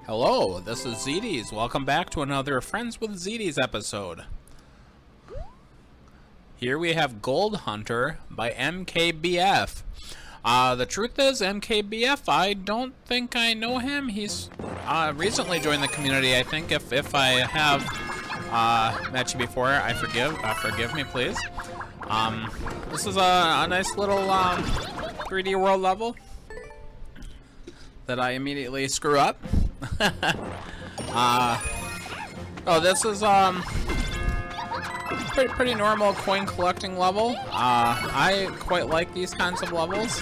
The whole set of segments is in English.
Hello, this is Zetes. Welcome back to another Friends with Zetes episode. Here we have Gold Hunter by MKBF. The truth is, MKBF, I don't think I know him. He's recently joined the community, I think. If I have met you before, forgive me, please. This is a nice little 3D world level that I immediately screw up. This is pretty normal coin collecting level. I quite like these kinds of levels.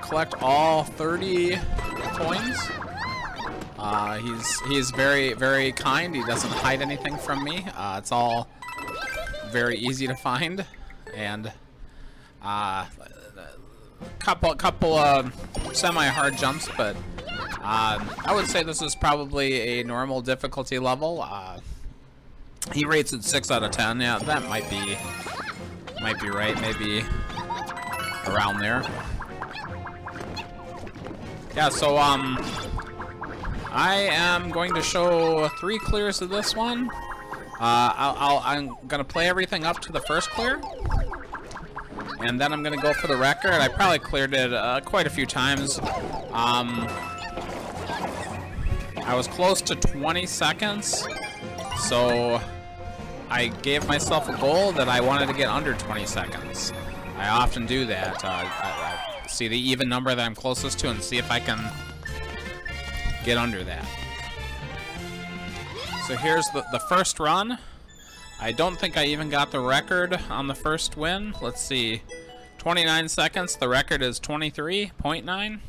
Collect all 30 coins. He's very kind. He doesn't hide anything from me. It's all very easy to find, and couple semi-hard jumps, but I would say this is probably a normal difficulty level. He rates it 6 out of 10. Yeah, that might be right. Maybe around there. Yeah. So I am going to show 3 clears of this one. I'm gonna play everything up to the first clear, and then I'm gonna go for the record. I probably cleared it quite a few times. I was close to 20 seconds, so I gave myself a goal that I wanted to get under 20 seconds. I often do that. I see the even number that I'm closest to and see if I can get under that. So here's the first run. I don't think I even got the record on the first win. Let's see. 29 seconds. The record is 23.9.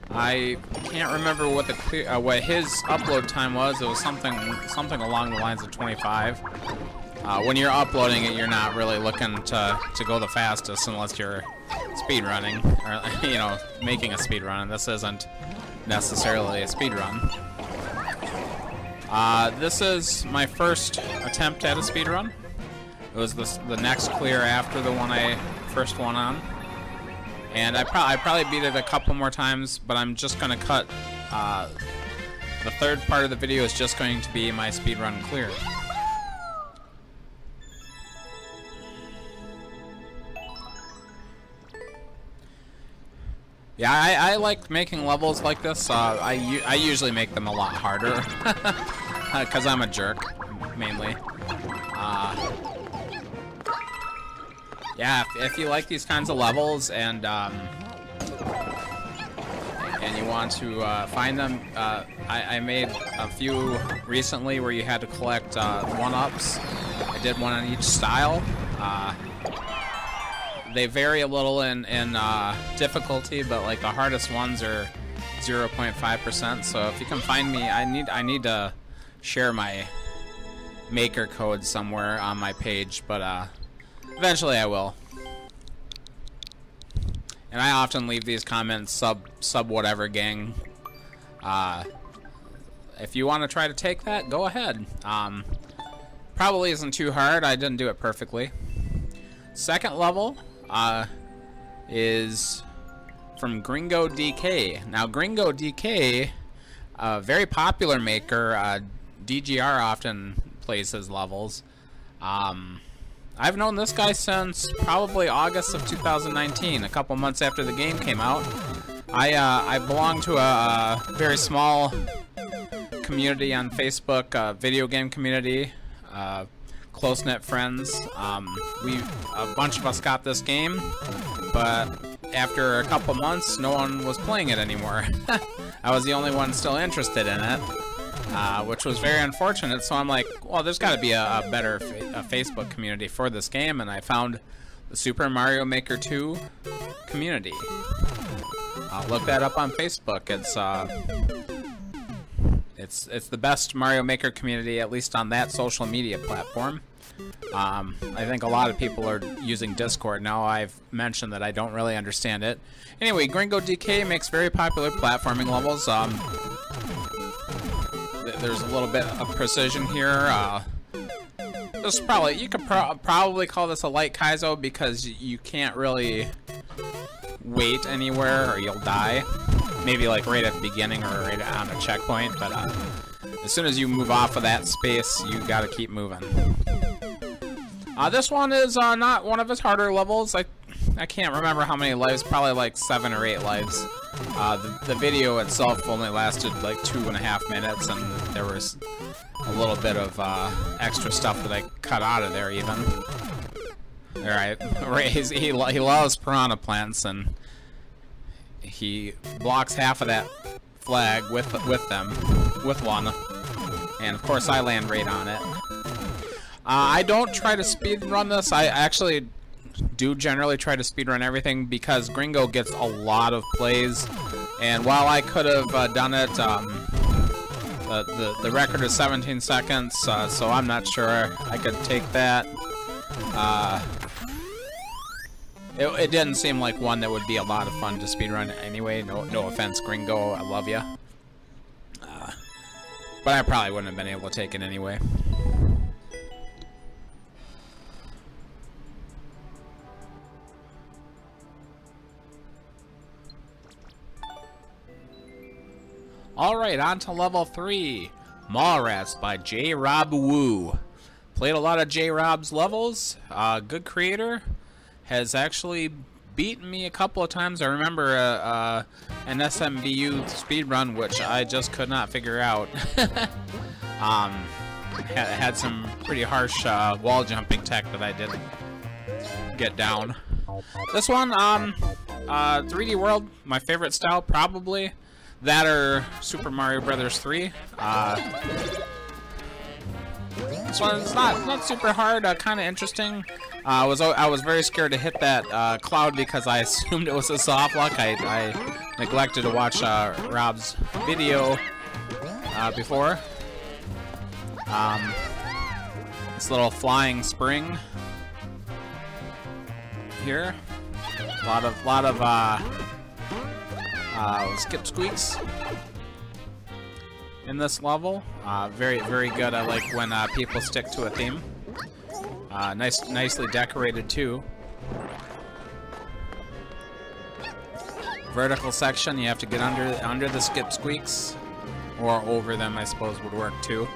I can't remember what what his upload time was. It was something along the lines of 25. When you're uploading it, you're not really looking to go the fastest unless you're speed running, or making a speed run. And this isn't necessarily a speed run. This is my first attempt at a speed run. It was the next clear after the one I first won on. And I probably beat it a couple more times, but I'm just going to cut, the third part of the video is just going to be my speedrun clear. Yeah, I like making levels like this. I usually make them a lot harder, because I'm a jerk, mainly. Yeah, if you like these kinds of levels and you want to find them, I made a few recently where you had to collect 1-ups. I did one on each style. They vary a little in difficulty, but like the hardest ones are 0.5%. So if you can find me, I need to share my maker code somewhere on my page, but eventually I will. And I often leave these comments sub whatever gang. If you want to try to take that, go ahead. Probably isn't too hard. I didn't do it perfectly. Second level is from GringoDK. Now GringoDK, a very popular maker. DGR often plays his levels. I've known this guy since probably August of 2019, a couple months after the game came out. I belong to a very small community on Facebook, video game community, close-knit friends. A bunch of us got this game, but after a couple months, no one was playing it anymore. I was the only one still interested in it. Which was very unfortunate, so I'm like, well, there's got to be a better Facebook community for this game, and I found the Super Mario Maker 2 community. Look that up on Facebook. It's the best Mario Maker community, at least on that social media platform. I think a lot of people are using Discord now. I've mentioned that I don't really understand it. Anyway, GringoDK makes very popular platforming levels. There's a little bit of precision here. This probably, you could probably call this a light Kaizo because you can't really wait anywhere or you'll die. maybe like right at the beginning or right on a checkpoint, but as soon as you move off of that space, you gotta keep moving. This one is not one of his harder levels. I can't remember how many lives, probably like 7 or 8 lives. The video itself only lasted like 2.5 minutes, and there was a little bit of extra stuff that I cut out of there even. Alright, he loves piranha plants, and he blocks half of that flag with one, and of course I land right on it. I don't try to speedrun this. I actually do generally try to speedrun everything because Gringo gets a lot of plays, and while I could have done it, the record is 17 seconds, so I'm not sure I could take that. It didn't seem like one that would be a lot of fun to speedrun anyway. No offense, Gringo, I love ya. But I probably wouldn't have been able to take it anyway. Alright, on to level 3. MALLRATS by J. Rob Wu. Played a lot of J. Rob's levels. Good creator. Has actually beaten me a couple of times. I remember an SMBU speedrun, which I just could not figure out. Had some pretty harsh wall jumping tech that I didn't get down. This one, 3D World, my favorite style, probably. That or Super Mario Brothers 3. This one's not super hard, kind of interesting. I was very scared to hit that cloud because I assumed it was a soft lock. I neglected to watch Rob's video before. This little flying spring here. A lot of skip squeaks in this level. Very good. I like when people stick to a theme. Nicely decorated too. Vertical section, you have to get under the skip squeaks, or over them, I suppose would work too.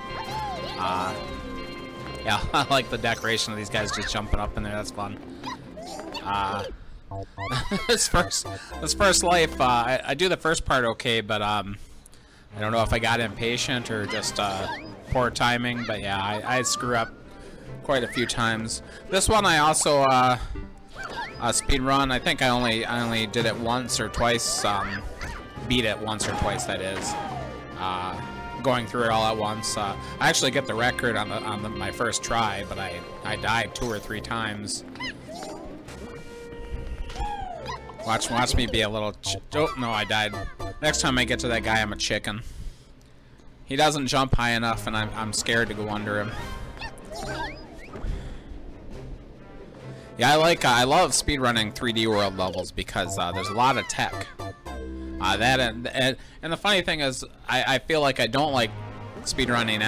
Yeah, I like the decoration of these guys just jumping up in there. That's fun. This first life, I do the first part okay, but I don't know if I got impatient or just poor timing. But yeah, I screw up quite a few times. This one I also speed run. I think I only did it once or twice. Beat it once or twice. That is. Going through it all at once. I actually get the record on my first try, but I died 2 or 3 times. Watch me be a little oh, no, I died. Next time I get to that guy, I'm a chicken. He doesn't jump high enough, and I'm scared to go under him. Yeah, I love speedrunning 3D World levels because there's a lot of tech. And the funny thing is, I feel like I don't like speedrunning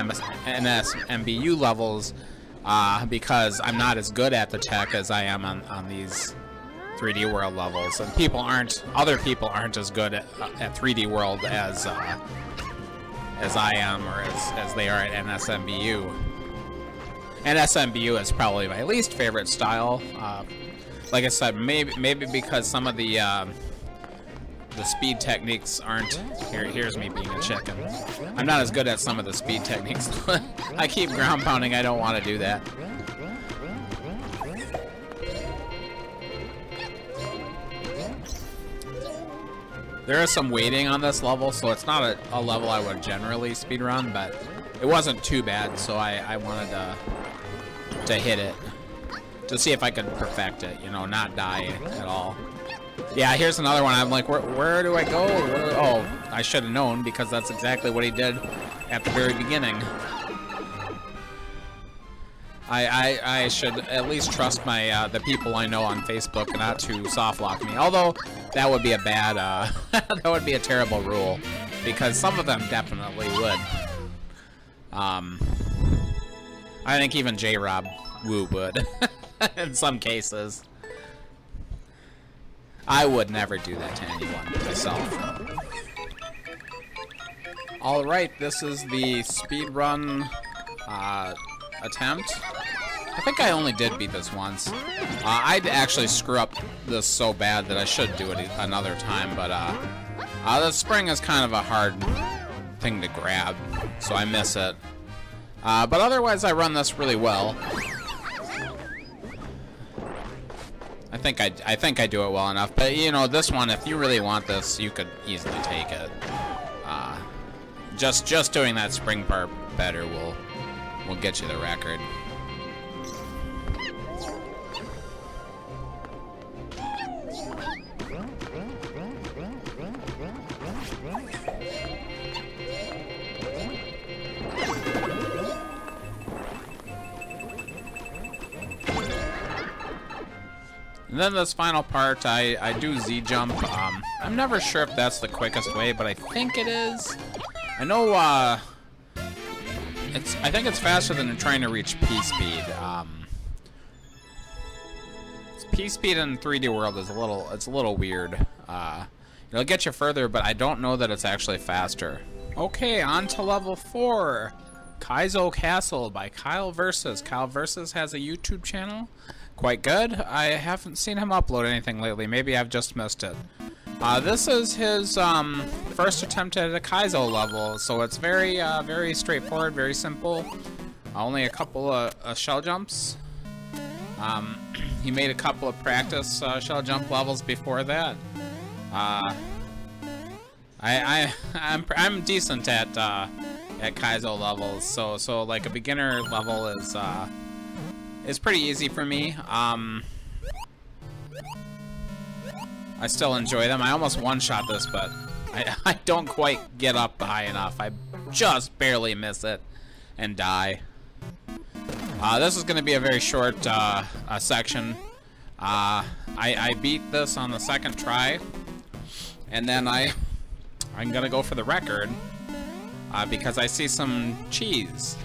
MSMBU levels because I'm not as good at the tech as I am on these 3D World levels, and other people aren't as good at 3D World as I am, or as they are at NSMBU. NSMBU is probably my least favorite style. Like I said, maybe because some of the speed techniques aren't. Here's me being a chicken. I'm not as good at some of the speed techniques. I keep ground pounding. I don't want to do that. There is some waiting on this level, so it's not a level I would generally speedrun, but it wasn't too bad, so I wanted to hit it to see if I could perfect it, you know, not die at all. Yeah, here's another one. I'm like, where do I go? Oh, I should have known, because that's exactly what he did at the very beginning. I should at least trust my the people I know on Facebook not to soft lock me. Although that would be a bad that would be a terrible rule, because some of them definitely would. I think even J. Rob Wu would in some cases. I would never do that to anyone myself. Alright, this is the speedrun attempt. I think I only did beat this once. I'd actually screw up this so bad that I should do it another time, but the spring is kind of a hard thing to grab, so I miss it. But otherwise, I run this really well. I think I do it well enough. But you know, this one, if you really want this, you could easily take it. Just doing that spring part better will get you the record. And then this final part, I do Z jump. I'm never sure if that's the quickest way, but I think it is. I know I think it's faster than trying to reach P speed. P speed in 3D World is a little weird. It'll get you further, but I don't know that it's actually faster. Okay, on to level 4. Kaizo Kastle by Kyle Versus. Kyle Versus has a YouTube channel. Quite good. I haven't seen him upload anything lately. Maybe I've just missed it. This is his first attempt at a Kaizo level, so it's very very straightforward, very simple. Only a couple of shell jumps. He made a couple of practice shell jump levels before that. I'm decent at Kaizo levels, so like a beginner level is pretty easy for me. I still enjoy them. I almost one-shot this, but I don't quite get up high enough. I just barely miss it and die. This is going to be a very short section. I beat this on the second try, and then I'm going to go for the record because I see some cheese.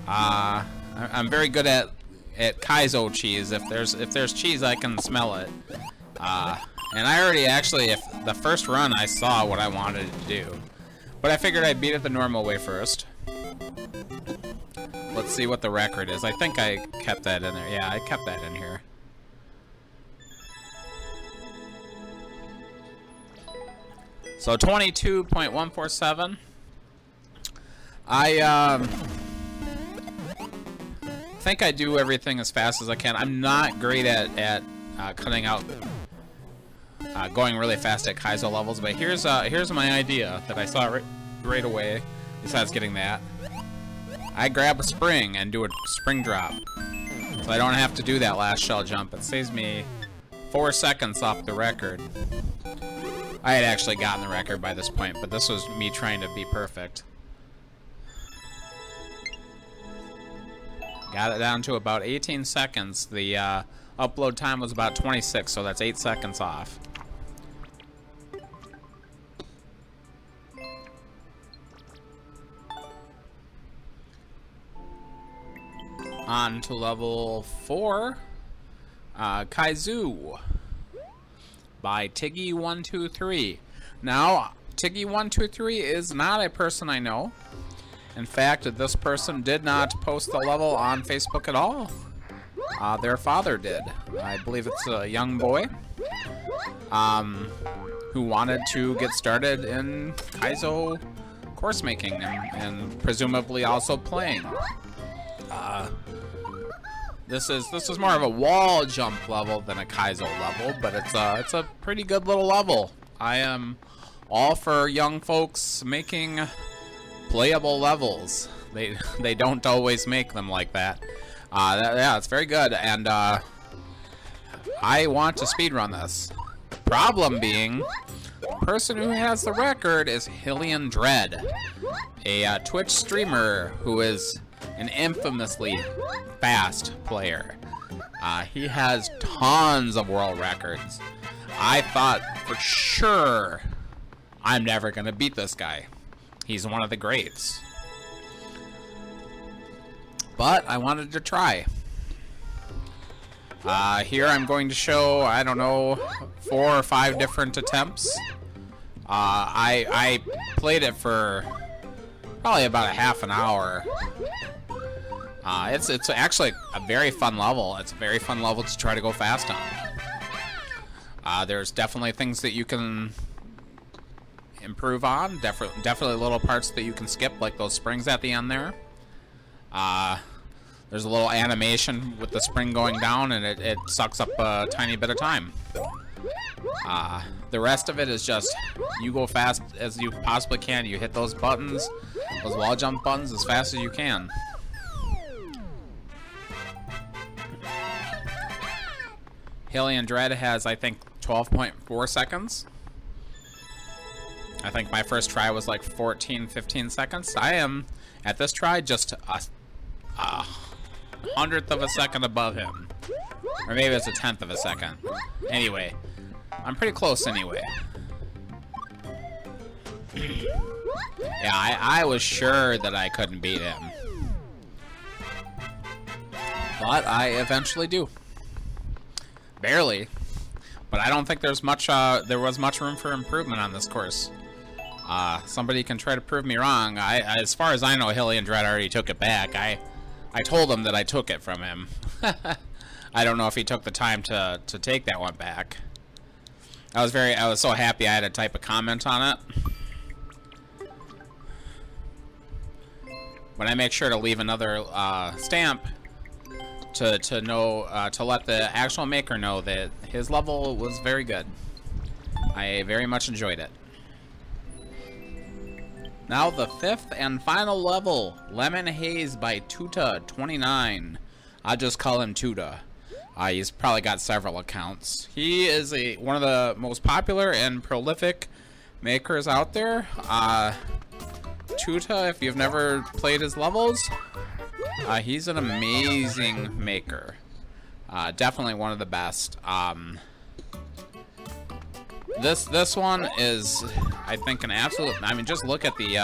I'm very good at Kaizo cheese. If there's cheese, I can smell it. And I already actually, if the first run I saw what I wanted to do, but I figured I'd beat it the normal way first. Let's see what the record is. I think I kept that in there. Yeah, I kept that in here. So 22.147. I think I do everything as fast as I can. I'm not great at cutting out going really fast at Kaizo levels, but here's my idea that I saw right away. Besides getting that, I grab a spring and do a spring drop, so I don't have to do that last shell jump. It saves me 4 seconds off the record. I had actually gotten the record by this point, but this was me trying to be perfect. Got it down to about 18 seconds. The upload time was about 26, so that's 8 seconds off. On to level 4, Kaizo by Tiggy123. Now, Tiggy123 is not a person I know. In fact, this person did not post the level on Facebook at all. Their father did. I believe it's a young boy who wanted to get started in Kaizo course making and presumably also playing. This is more of a wall jump level than a Kaizo level, but it's a pretty good little level. I am all for young folks making playable levels. They don't always make them like that. Yeah, it's very good, and I want to speedrun this. Problem being, the person who has the record is Hillian Dread, a Twitch streamer who is an infamously fast player. He has tons of world records. I thought for sure I'm never gonna beat this guy. He's one of the greats. But I wanted to try. Here I'm going to show, I don't know, 4 or 5 different attempts. I played it for probably about a half an hour. It's actually a very fun level. It's a very fun level to try to go fast on. There's definitely things that you can improve on. Definitely little parts that you can skip, like those springs at the end there. There's a little animation with the spring going down, and it sucks up a tiny bit of time. The rest of it is just you go fast as you possibly can. You hit those buttons, those wall jump buttons, as fast as you can. Alien Dread has, I think, 12.4 seconds. I think my first try was like 14-15 seconds. I am, at this try, just a hundredth of a second above him. Or maybe it's a tenth of a second. Anyway, I'm pretty close anyway. Yeah, I was sure that I couldn't beat him. But I eventually do. Barely. But I don't think there's much, there was much room for improvement on this course. Somebody can try to prove me wrong. As far as I know, Alien Dread already took it back. I told him that I took it from him. I don't know if he took the time to take that one back. I was so happy I had to type a comment on it. But I make sure to leave another stamp to know to let the actual maker know that his level was very good. I very much enjoyed it. Now the fifth and final level, Lemon Haze by Tuta 29. I'll just call him Tuta. He's probably got several accounts. He is one of the most popular and prolific makers out there. Tuta, if you've never played his levels, he's an amazing maker. Definitely one of the best. This one is, I think, an absolute. I mean, just look at the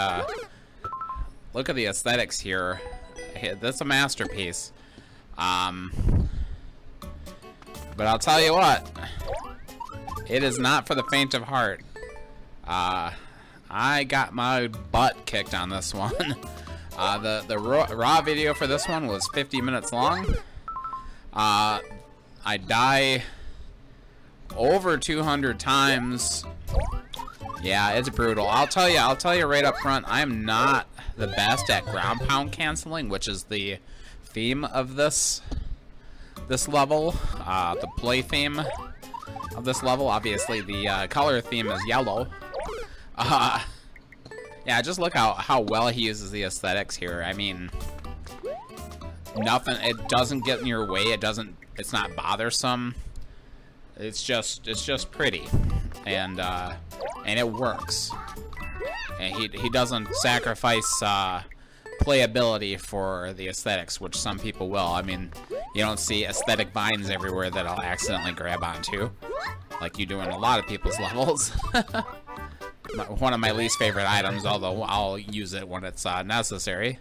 aesthetics here. That's a masterpiece. But I'll tell you what, it is not for the faint of heart. I got my butt kicked on this one. The raw video for this one was 50 minutes long. I die over 200 times. Yeah, it's brutal. I'll tell you right up front, I'm not the best at ground pound canceling, which is the theme of this level, the play theme of this level. Obviously, the color theme is yellow. Yeah, just look how well he uses the aesthetics here. I mean, nothing. It doesn't get in your way. It's not bothersome. It's just pretty, and it works. And he doesn't sacrifice playability for the aesthetics, which some people will. I mean, you don't see aesthetic vines everywhere that I'll accidentally grab onto, like you do in a lot of people's levels. One of my least favorite items, although I'll use it when it's necessary.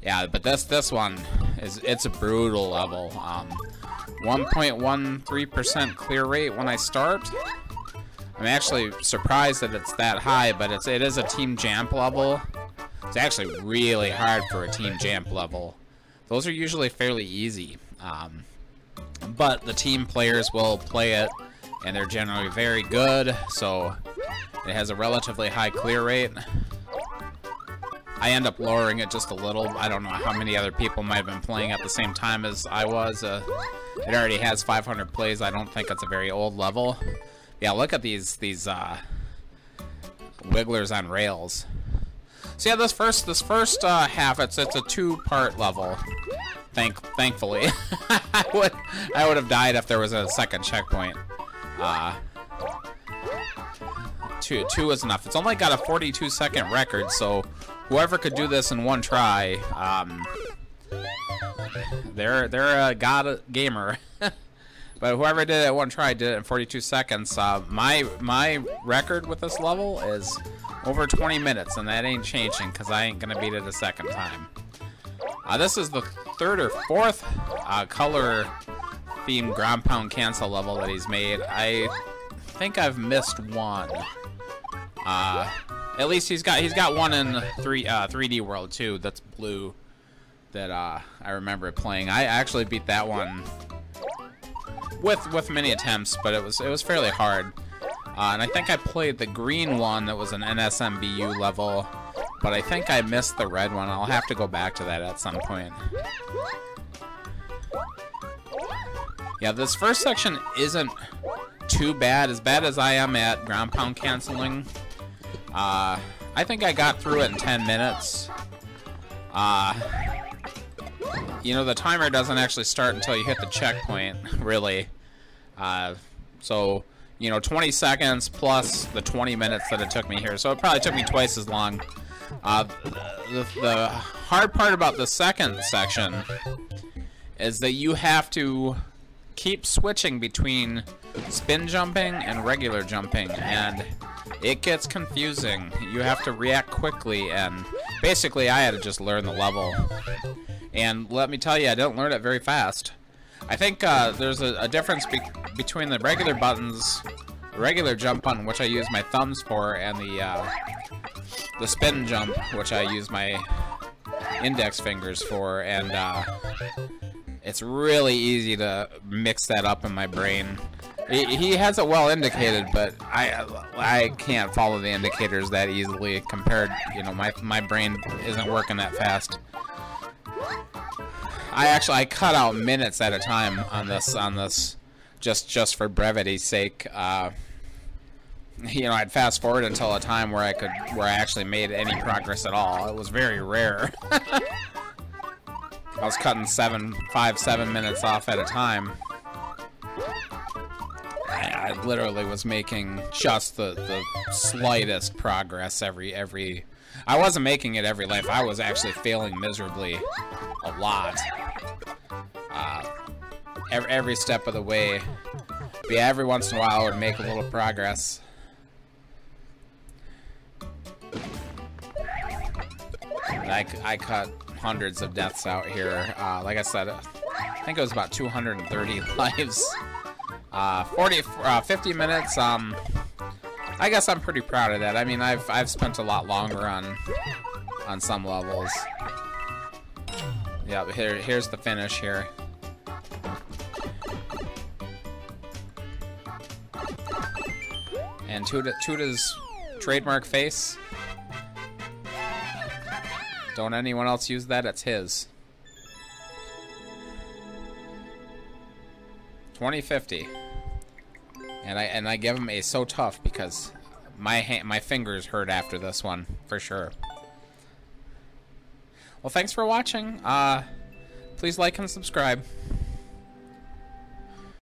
Yeah, but this one it's a brutal level. 1.13% clear rate when I start. I'm actually surprised that it's that high, but it is a team jamp level. It's actually really hard for a team jamp level. Those are usually fairly easy, but the team players will play it, and they're generally very good, so it has a relatively high clear rate. I end up lowering it just a little. I don't know how many other people might have been playing at the same time as I was. It already has 500 plays. I don't think it's a very old level. Yeah, look at these wigglers on rails. So yeah, this first half, it's a two-part level. Thankfully, I would have died if there was a second checkpoint. Two is enough. It's only got a 42-second record, so whoever could do this in one try, they're a god gamer. But whoever did it in one try did it in 42 seconds. My record with this level is over 20 minutes, and that ain't changing because I ain't gonna beat it a second time. This is the third or fourth color themed ground pound cancel level that he's made. I think I've missed one. At least he's got one in 3D World too. That's blue. That I remember playing. I actually beat that one with many attempts, but it was fairly hard. And I think I played the green one that was an NSMBU level, but I think I missed the red one. I'll have to go back to that at some point. Yeah, this first section isn't too bad, as I am at ground pound canceling. I think I got through it in 10 minutes. You know, the timer doesn't actually start until you hit the checkpoint, really. So, you know, 20 seconds plus the 20 minutes that it took me here. So it probably took me twice as long. The hard part about the second section is that you have to keep switching between spin jumping and regular jumping, and it gets confusing. You have to react quickly, and basically I had to just learn the level. And let me tell you, I didn't learn it very fast. I think there's a difference between the regular buttons, the regular jump button, which I use my thumbs for, and the spin jump, which I use my index fingers for, and it's really easy to mix that up in my brain. He has it well indicated, but I can't follow the indicators that easily compared, you know, my brain isn't working that fast. I cut out minutes at a time on this just for brevity's sake. You know, I'd fast forward until a time where I actually made any progress at all. It was very rare. I was cutting 5-7 minutes off at a time. I literally was making just the slightest progress every. I wasn't making it every life. I was actually failing miserably a lot. Every step of the way. But yeah, every once in a while I would make a little progress. And I cut hundreds of deaths out here. Like I said, I think it was about 230 lives. 50 minutes. I guess I'm pretty proud of that. I mean, I've spent a lot longer on some levels. Yeah, but here's the finish here. And Tuta's trademark face. Don't anyone else use that? It's his. 2050. And I give him a so tough because my fingers hurt after this one for sure. Well, thanks for watching. Please like and subscribe.